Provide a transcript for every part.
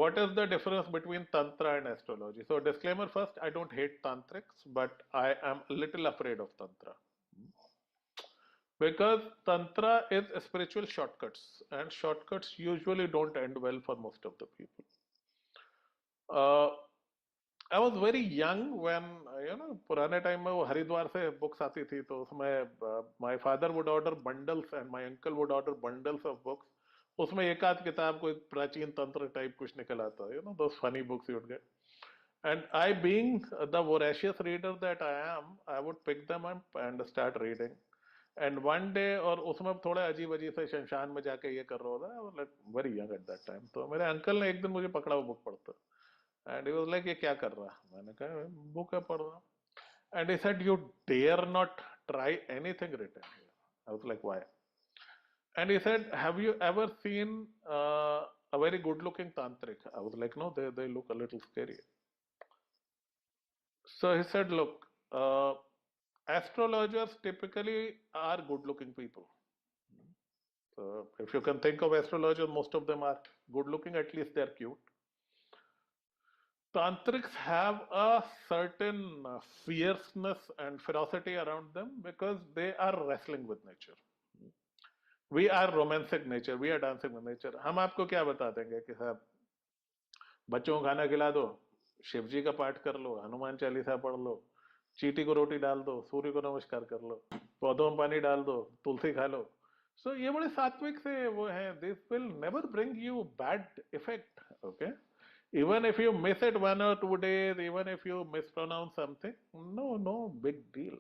what is the difference between Tantra and astrology? So, disclaimer first, I don't hate Tantrics, but I am a little afraid of Tantra. Because Tantra is spiritual shortcuts, and shortcuts usually don't end well for most of the people. Uh, I was very young when, पुराने time में वो हरिद्वार से books आती थी, तो उसमें my father would order bundles and my uncle would order bundles of books. उसमें एक आध किताब कोई प्राचीन तंत्र टाइप कुछ निकल आता, those funny books you would get. And I, being the voracious reader that I am, I would pick them up and start reading. And one day, और उसमें थोड़ा अजीब अजीब से शमशान में जाके ये कर रहा था, like very young at that time. तो मेरे अंकल ने एक दिन मुझे पकड़ा वो बुक पढ़ता, and he was like, ये क्या कर रहा? मैंने कहा बुक है पढ़ रहा. And he said, you dare not try anything written here. I was like, why? And he said, have you ever seen a very good looking tantric? I was like, no, they look a little scary. So he said, look, astrologers typically are good looking people. So if you can think of astrologers, most of them are good looking, at least they're cute. Tantrics have a certain fierceness and ferocity around them because they are wrestling with nature. We are romantic nature, we are dancing with nature. हम आपको क्या बता देंगे कि साहब बच्चों को खाना खिला दो, शिव जी का पाठ कर लो, हनुमान चालीसा पढ़ लो, चींटी को रोटी डाल दो, सूर्य को नमस्कार कर लो, पौधों में पानी डाल दो, तुलसी खा लो. सो ये बड़े सात्विक से वो हैं. This will never bring you bad effect. Okay, even if you miss it 1 or 2 days, even if you mispronounce something, no big deal.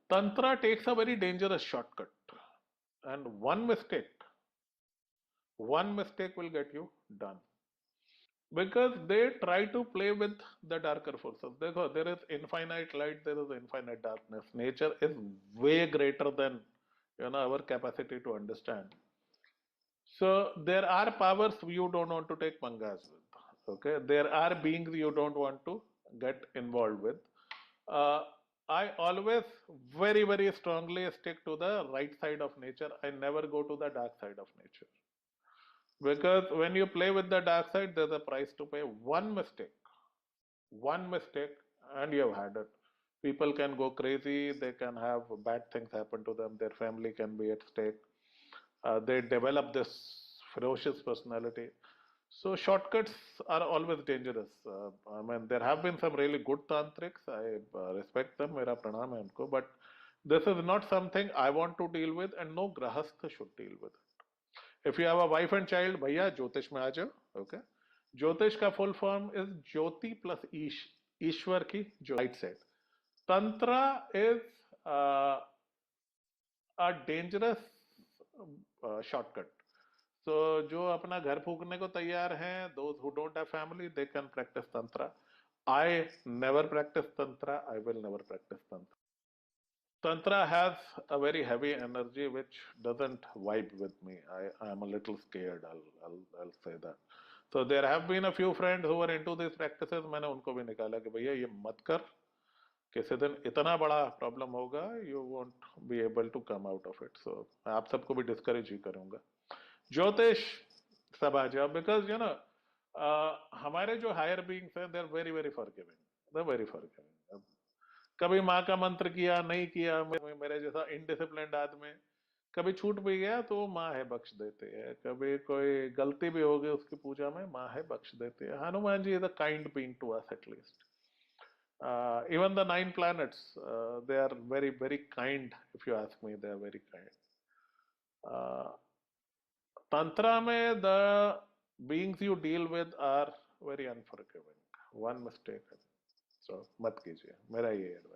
Tantra takes a very dangerous shortcut, and one mistake will get you done, because they try to play with the darker forces. देखो, there is infinite light, there is infinite darkness. Nature is way greater than our capacity to understand. So there are powers you don't want to take pangas with. Okay, there are beings you don't want to get involved with. I always very strongly stick to the right side of nature. I never go to the dark side of nature, because when you play with the dark side, there's a price to pay. One mistake, and you have had it. People can go crazy. They can have bad things happen to them. Their family can be at stake. They develop this ferocious personality. So shortcuts are always dangerous. I mean, there have been some really good tantrics. I respect them. मेरा प्रणाम है उनको. But this is not something I want to deal with, and no grahastha should deal with it. If you have a wife and child, भैया ज्योतिष में आ जाओ. Okay. ज्योतिष का full form is Jyoti plus ईश, ईश्वर की जो light side. Tantra is a dangerous shortcut. So जो अपना घर फूकने को तैयार हैं, those who don't have family, they can practice tantra. I never practice tantra. I will never practice tantra. Tantra has a very heavy energy which doesn't vibe with me. I am a little scared. I'll say that. So there have been a few friends who are into these practices. मैंने उनको भी निकाला कि भैया ये मत कर, किसी दिन इतना बड़ा प्रॉब्लम होगा, you won't be able to come out of it. So मैं आप सबको भी डिस्करेज ही करूंगा. ज्योतिष सब आ जाओ, बिकॉज हमारे जो हायर बीइंग्स हैं, they are very forgiving. They very forgiving. कभी माँ का मंत्र किया नहीं किया, मेरे जैसा इनडिसिप्लिन्ड आदमी कभी छूट भी गया तो माँ है बख्श देते हैं. कभी कोई गलती भी हो गई उसकी पूजा में, माँ है बख्श देते हैं. Hanuman ji is a kind being to us at least. Even the 9 planets, they are very kind. If you ask me, they are very kind. Tantra में the beings you deal with are very unforgiving. One mistake, so मत कीजिए. मेरा ये advice.